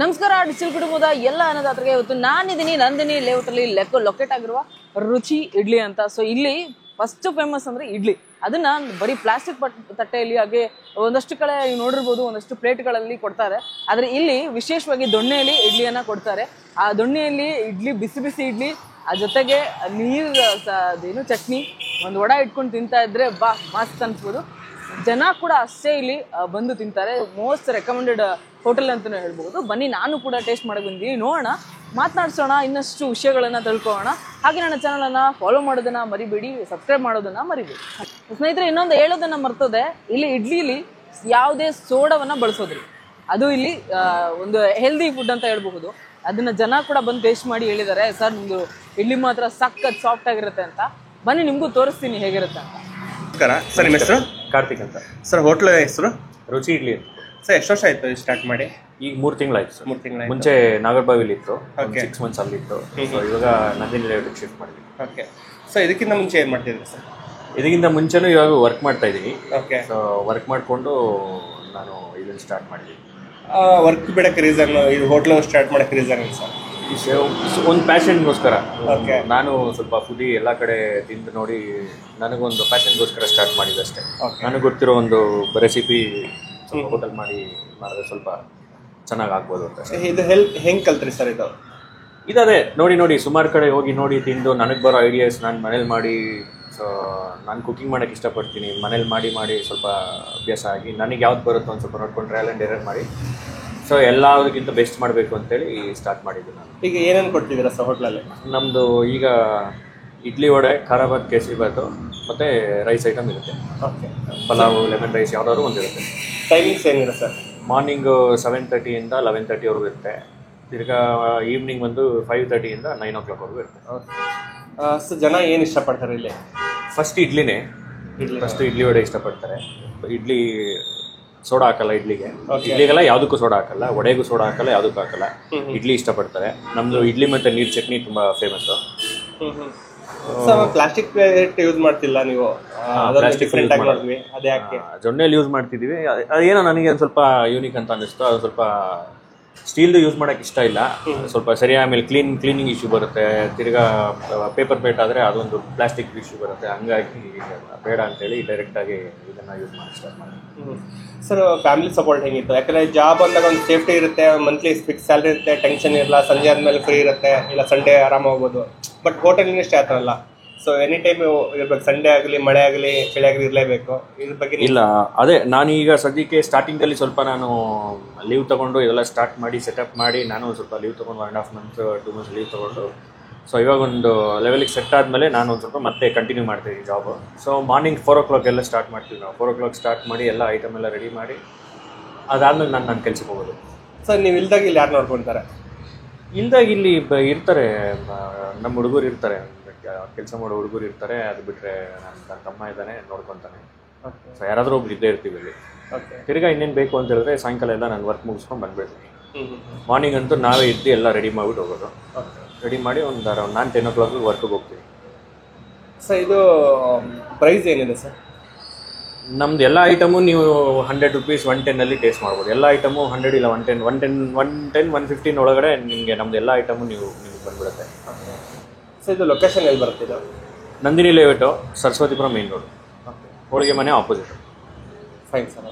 ನಮಸ್ಕಾರ ಡಿಜಿಟಲ್ ಕುಟುಂಬದ ಎಲ್ಲ ಅನ್ನದಾತರಿಗೆ ಇವತ್ತು ನಾನಿದ್ದೀನಿ ನಂದಿನಿ ಲೇಔಟಲ್ಲಿ ಲೊಕೇಟ್ ಆಗಿರುವ ರುಚಿ ಇಡ್ಲಿ ಅಂತ. ಸೊ ಇಲ್ಲಿ ಫಸ್ಟ್ ಫೇಮಸ್ ಅಂದ್ರೆ ಇಡ್ಲಿ. ಅದನ್ನ ಬರೀ ಪ್ಲಾಸ್ಟಿಕ್ ತಟ್ಟೆಯಲ್ಲಿ ಹಾಗೆ ಒಂದಷ್ಟು ಕಡೆ ನೀವು ನೋಡಿರ್ಬೋದು, ಒಂದಷ್ಟು ಪ್ಲೇಟ್ಗಳಲ್ಲಿ ಕೊಡ್ತಾರೆ. ಆದರೆ ಇಲ್ಲಿ ವಿಶೇಷವಾಗಿ ದೊಣ್ಣೆಯಲ್ಲಿ ಇಡ್ಲಿಯನ್ನ ಕೊಡ್ತಾರೆ. ಆ ದೊಣ್ಣೆಯಲ್ಲಿ ಇಡ್ಲಿ, ಬಿಸಿ ಬಿಸಿ ಇಡ್ಲಿ, ಆ ಜೊತೆಗೆ ನೀರು ಚಟ್ನಿ, ಒಂದು ವಡ ಇಟ್ಕೊಂಡು ತಿಂತಾ ಇದ್ರೆ ಮಸ್ತ್ ಅನ್ಸ್ಬೋದು. ಜನ ಕೂಡ ಅಷ್ಟೇ ಇಲ್ಲಿ ಬಂದು ತಿಂತಾರೆ. ಮೋಸ್ಟ್ ರೆಕಮೆಂಡೆಡ್ ಹೋಟೆಲ್ ಅಂತಲೇ ಹೇಳ್ಬೋದು. ಬನ್ನಿ, ನಾನು ಕೂಡ ಟೇಸ್ಟ್ ಮಾಡಕ್ಕೆ ಬಂದಿದ್ದೀನಿ. ನೋಡೋಣ, ಮಾತನಾಡ್ಸೋಣ, ಇನ್ನಷ್ಟು ವಿಷಯಗಳನ್ನು ತಿಳ್ಕೊಳ್ಳೋಣ. ಹಾಗೆ ನನ್ನ ಚಾನಲನ್ನು ಫಾಲೋ ಮಾಡೋದನ್ನ ಮರಿಬೇಡಿ, ಸಬ್ಸ್ಕ್ರೈಬ್ ಮಾಡೋದನ್ನ ಮರಿಬೇಡಿ. ಸ್ನೇಹಿತರೆ, ಇನ್ನೊಂದು ಹೇಳೋದನ್ನ ಮರ್ತದೆ, ಇಲ್ಲಿ ಇಡ್ಲಿಲಿ ಯಾವುದೇ ಸೋಡಾವನ್ನು ಬಳಸೋದ್ರಿ. ಅದು ಇಲ್ಲಿ ಒಂದು ಹೆಲ್ದಿ ಫುಡ್ ಅಂತ ಹೇಳ್ಬಹುದು. ಅದನ್ನ ಜನ ಕೂಡ ಬಂದು ಟೇಸ್ಟ್ ಮಾಡಿ ಹೇಳಿದ್ದಾರೆ, ಸರ್ ನಿಮ್ದು ಇಡ್ಲಿ ಮಾತ್ರ ಸಖತ್ ಸಾಫ್ಟ್ ಆಗಿರುತ್ತೆ ಅಂತ. ಬನ್ನಿ, ನಿಮಗೂ ತೋರಿಸ್ತೀನಿ ಹೇಗಿರುತ್ತೆ ಅಂತ. ನಮಸ್ಕಾರ ಸರ್, ನಿಮ್ಮ ಹೆಸರು? ಕಾರ್ತಿಕ್ ಅಂತ ಸರ್. ಹೋಟ್ಲ್ ಹೆಸರು ರುಚಿ ಇಡ್ಲಿ ಅಂತ ಸರ್. ಎಷ್ಟು ವರ್ಷ ಆಯ್ತು ಸ್ಟಾರ್ಟ್ ಮಾಡಿ? ಈಗ 3 ತಿಂಗಳಾಯ್ತು ಸರ್. 3 ತಿಂಗಳು. ಮುಂಚೆ ನಾಗರಬಾವಿಲಿ ಇತ್ತು, Okay. 6 ಮಂತ್ಸ್ ಅಲ್ಲಿತ್ತು. ಸೊ ಇವಾಗ ನಂದಿನಿ ಲೇಔಟ್ಗೆ ಶಿಫ್ಟ್ ಮಾಡಿದ್ವಿ. ಓಕೆ. ಸೊ ಇದಕ್ಕಿಂತ ಮುಂಚೆ ಏನು ಮಾಡ್ತಿದ್ರಿ ಸರ್? ಇದಕ್ಕಿಂತ ಮುಂಚೆನೂ ಇವಾಗ ವರ್ಕ್ ಮಾಡ್ತಾ ಇದ್ದೀನಿ. ಓಕೆ. ಸೊ ವರ್ಕ್ ಮಾಡಿಕೊಂಡು ನಾನು ಇದನ್ನು ಸ್ಟಾರ್ಟ್ ಮಾಡಿದ್ದೀನಿ. ವರ್ಕ್ ಬಿಡೋಕ್ಕೆ ರೀಸನ್, ಇದು ಹೋಟ್ಲು ಸ್ಟಾರ್ಟ್ ಮಾಡೋಕ್ಕೆ ರೀಸನ್ ಏನು ಸರ್? ಒಂದು ಪ್ಯಾಷನ್ಗೋಸ್ಕರ. Okay. ನಾನು ಸ್ವಲ್ಪ ಫುಡಿ ಎಲ್ಲ ಕಡೆ ತಿಂದು ನೋಡಿ ನನಗೊಂದು ಪ್ಯಾಷನ್ಗೋಸ್ಕರ ಸ್ಟಾರ್ಟ್ ಮಾಡಿದ್ದೆ ಅಷ್ಟೇ. Okay. ನನಗೆ ಗೊತ್ತಿರೋ ಒಂದು ರೆಸಿಪಿ ಸ್ವಲ್ಪ ಹೋಟೆಲ್ ಮಾಡಿದ್ರೆ ಸ್ವಲ್ಪ ಚೆನ್ನಾಗಿ ಆಗ್ಬೋದು ಅಂತ. ಇದು ಹೆಂಗೆ ಕಲ್ತ್ರಿ ಸರ್ ಇದು? ಇದೇ ನೋಡಿ ಸುಮಾರು ಕಡೆ ಹೋಗಿ ನೋಡಿ ತಿಂದು ನನಗೆ ಬರೋ ಐಡಿಯಾಸ್ ನಾನು ಮನೇಲಿ ಮಾಡಿ. ಸೊ ನಾನು ಕುಕಿಂಗ್ ಮಾಡೋಕ್ಕೆ ಇಷ್ಟಪಡ್ತೀನಿ. ಮನೇಲಿ ಮಾಡಿ ಸ್ವಲ್ಪ ಅಭ್ಯಾಸ ಆಗಿ ನನಗೆ ಯಾವ್ದು ಬರುತ್ತೋ ಒಂದು ಸ್ವಲ್ಪ ನೋಡ್ಕೊಂಡು ಟ್ರಯಲ್ ಆ್ಯಂಡ್ ಎರರ್ ಮಾಡಿ ಸೊ ಎಲ್ಲದಕ್ಕಿಂತ ಬೆಸ್ಟ್ ಮಾಡಬೇಕು ಅಂತೇಳಿ ಸ್ಟಾರ್ಟ್ ಮಾಡಿದ್ದು ನಾನು. ಈಗ ಏನೇನು ಕೊಡ್ತಿದ್ದೀರಾ ಸರ್ ಹೋಟ್ಲಲ್ಲಿ? ನಮ್ಮದು ಈಗ ಇಡ್ಲಿ ವಡೆ, ಖಾರಾಬಾತ್, ಕೇಸರಿಬಾತು ಮತ್ತು ರೈಸ್ ಐಟಮ್ ಇರುತ್ತೆ. ಓಕೆ. ಪಲಾವು, ಲೆಮನ್ ರೈಸ್ ಯಾವ್ದಾದ್ರು ಒಂದು ಇರುತ್ತೆ. ಟೈಮಿಂಗ್ಸ್ ಏನಿದೆ ಸರ್? ಮಾರ್ನಿಂಗು 7:30 11:30ವರೆಗೂ ಇರುತ್ತೆ. ತಿರ್ಗಾ ಈವ್ನಿಂಗ್ ಒಂದು 5:30 9 o'clockವರೆಗೂ ಇರುತ್ತೆ. ಓಕೆ. ಸೊ ಜನ ಏನು ಇಷ್ಟಪಡ್ತಾರೆ ಇಲ್ಲಿ? ಫಸ್ಟ್ ಇಡ್ಲಿನೇ. ಫಸ್ಟ್ ಇಡ್ಲಿ ವಡೆ ಇಷ್ಟಪಡ್ತಾರೆ. ಇಡ್ಲಿ ಸೋಡಾ ಹಾಕಲ್ಲ ಇಡ್ಲಿಗೆ. ಇಡ್ಲಿಗೆಲ್ಲ ಯಾವುದಕ್ಕೂ ಸೋಡಾ ಹಾಕಲ್ಲ, ವಡೆಗೂ ಸೋಡಾ ಹಾಕಲ್ಲ, ಯಾವುದಕ್ಕೂ ಹಾಕಲ್ಲ. ಇಡ್ಲಿ ಇಷ್ಟಪಡ್ತಾರೆ. ನಮ್ಮದು ಇಡ್ಲಿ ಮತ್ತು ನೀರು ಚಟ್ನಿ ತುಂಬ ಫೇಮಸ್ಸು. ಪ್ಲಾಸ್ಟಿಕ್ ಪ್ಲೇಟ್ ಯೂಸ್ ಮಾಡ್ತಿಲ್ಲ ನೀವು? ಪ್ಲಾಸ್ಟಿಕ್ ಅದೇ ಯಾಕೆ? ಜೊನ್ನೆಯಲ್ಲಿ ಯೂಸ್ ಮಾಡ್ತಿದ್ದೀವಿ. ಅದೇನೋ ನನಗೆ ಒಂದು ಸ್ವಲ್ಪ ಯೂನಿಕ್ ಅಂತ ಅನ್ನಿಸ್ತು. ಅದು ಸ್ವಲ್ಪ ಸ್ಟೀಲ್ದು ಯೂಸ್ ಮಾಡೋಕ್ಕೆ ಇಷ್ಟ ಇಲ್ಲ. ಸ್ವಲ್ಪ ಸರಿ, ಆಮೇಲೆ ಕ್ಲೀನಿಂಗ್ ಇಶ್ಯೂ ಬರುತ್ತೆ. ತಿರ್ಗಾ ಪೇಪರ್ ಪ್ಲೇಟ್ ಆದರೆ ಅದೊಂದು ಪ್ಲಾಸ್ಟಿಕ್ ಇಶ್ಯೂ ಬರುತ್ತೆ. ಹಂಗಾಗಿ ಬೇಡ ಅಂತೇಳಿ ಡೈರೆಕ್ಟಾಗಿ ಇದನ್ನು ಯೂಸ್ ಮಾಡಿ ಸ್ಟಾರ್ಟ್ ಮಾಡಿ. ಸರ್, ಫ್ಯಾಮಿಲಿ ಸಪೋರ್ಟ್ ಹೆಂಗಿತ್ತು? ಯಾಕಂದರೆ ಜಾಬ್ ಅಂದಾಗ ಒಂದು ಸೇಫ್ಟಿ ಇರುತ್ತೆ, ಮಂತ್ಲಿ ಫಿಕ್ಸ್ ಸ್ಯಾಲ್ರಿ ಇರುತ್ತೆ, ಟೆನ್ಷನ್ ಇರಲ್ಲ, ಸಂಜೆ ಆದಮೇಲೆ ಫ್ರೀ ಇರುತ್ತೆ, ಇಲ್ಲ ಸಂಡೇ ಆರಾಮ ಹೋಗ್ಬೋದು. ಬಟ್ ಹೋಟೆಲ್ ಇಂಡಸ್ಟ್ರಿ ಆ ಥರ ಅಲ್ಲ. ಸೊ ಎನಿ ಟೈಮ್ ಇರ್ಬೇಕು, ಸಂಡೇ ಆಗಲಿ, ಮಳೆ ಆಗಲಿ, ಚಳಿ ಆಗಲಿ ಇರಲೇಬೇಕು. ಇದ್ರ ಬಗ್ಗೆ ಇಲ್ಲ, ಅದೇ ನಾನೀಗ ಸದ್ಯಕ್ಕೆ ಸ್ಟಾರ್ಟಿಂಗಲ್ಲಿ ಸ್ವಲ್ಪ ನಾನು ಲೀವ್ ತೊಗೊಂಡು ಇದೆಲ್ಲ ಸ್ಟಾರ್ಟ್ ಮಾಡಿ ಸೆಟಪ್ ಮಾಡಿ ನಾನು ಸ್ವಲ್ಪ ಲೀವ್ ತೊಗೊಂಡು 1.5 months 2 months ಲೀವ್ ತೊಗೊಂಡು ಸೊ ಇವಾಗ ಒಂದು ಲೆವೆಲಿಗೆ ಸೆಟ್ ಆದಮೇಲೆ ನಾನು ಒಂದು ಸ್ವಲ್ಪ ಮತ್ತೆ ಕಂಟಿನ್ಯೂ ಮಾಡ್ತೀನಿ ಜಾಬು. ಸೊ ಮಾರ್ನಿಂಗ್ 4 o'clock ಎಲ್ಲ ಸ್ಟಾರ್ಟ್ ಮಾಡ್ತೀವಿ ನಾವು. 4 o'clock ಸ್ಟಾರ್ಟ್ ಮಾಡಿ ಎಲ್ಲ ಐಟಮ್ ಎಲ್ಲ ರೆಡಿ ಮಾಡಿ ಅದಾದಮೇಲೆ ನನ್ನ ಕೆಲ್ಸಕ್ಕೆ ಹೋಗೋದು. ಸರ್, ನೀವು ಇಲ್ದಾಗ ಇಲ್ಲಿ ಯಾರು ನೋಡ್ಕೊಳ್ತಾರೆ? ಇಲ್ದಾಗ ಇಲ್ಲಿ ಇರ್ತಾರೆ, ನಮ್ಮ ಹುಡುಗರು ಇರ್ತಾರೆ, ಕೆಲಸ ಮಾಡೋ ಹುಡುಗರು ಇರ್ತಾರೆ. ಅದು ಬಿಟ್ಟರೆ ನನ್ನ ತಮ್ಮ ಇದ್ದಾನೆ, ನೋಡ್ಕೊತಾನೆ. ಸೊ ಯಾರಾದರೂ ಒಬ್ರು ಇದ್ದೇ ಇರ್ತೀವಿ ಇಲ್ಲಿ. ತಿರ್ಗಾ ಇನ್ನೇನು ಬೇಕು ಅಂತ ಹೇಳಿದ್ರೆ ಸಾಯಂಕಾಲ ಎಲ್ಲ ನಾನು ವರ್ಕ್ ಮುಗಿಸ್ಕೊಂಡು ಬಂದ್ಬಿಡ್ತೀನಿ. ಮಾರ್ನಿಂಗ್ ಅಂತೂ ನಾವೇ ಇದ್ದು ಎಲ್ಲ ರೆಡಿ ಮಾಡಿಬಿಟ್ಟು ಹೋಗೋದು. ರೆಡಿ ಮಾಡಿ ಒಂದು ಅರೌಂಡ್ ನಾನು 10 o'clock ವರ್ಕ್ಗೆ ಹೋಗ್ತೀನಿ. ಸರ್, ಇದು ಪ್ರೈಸ್ ಏನಿದೆ ಸರ್? ನಮ್ದು ಎಲ್ಲ ಐಟಮು ನೀವು 100 rupees 110 ಟೇಸ್ಟ್ ಮಾಡ್ಬೋದು. ಎಲ್ಲ ಐಟಮು 100 ಇಲ್ಲ 110 115 ಒಳಗಡೆ ನಿಮಗೆ ನಮ್ದು ಎಲ್ಲ ಐಟಮು ನಿಮಗೆ ಬಂದ್ಬಿಡುತ್ತೆ. ಸರ್, ಇದು ಲೊಕೇಶನ್ ಎಲ್ಲಿ ಬರುತ್ತೆ? Nandini layout, Saraswatipura main road, Holige Mane opposite. Fine sir.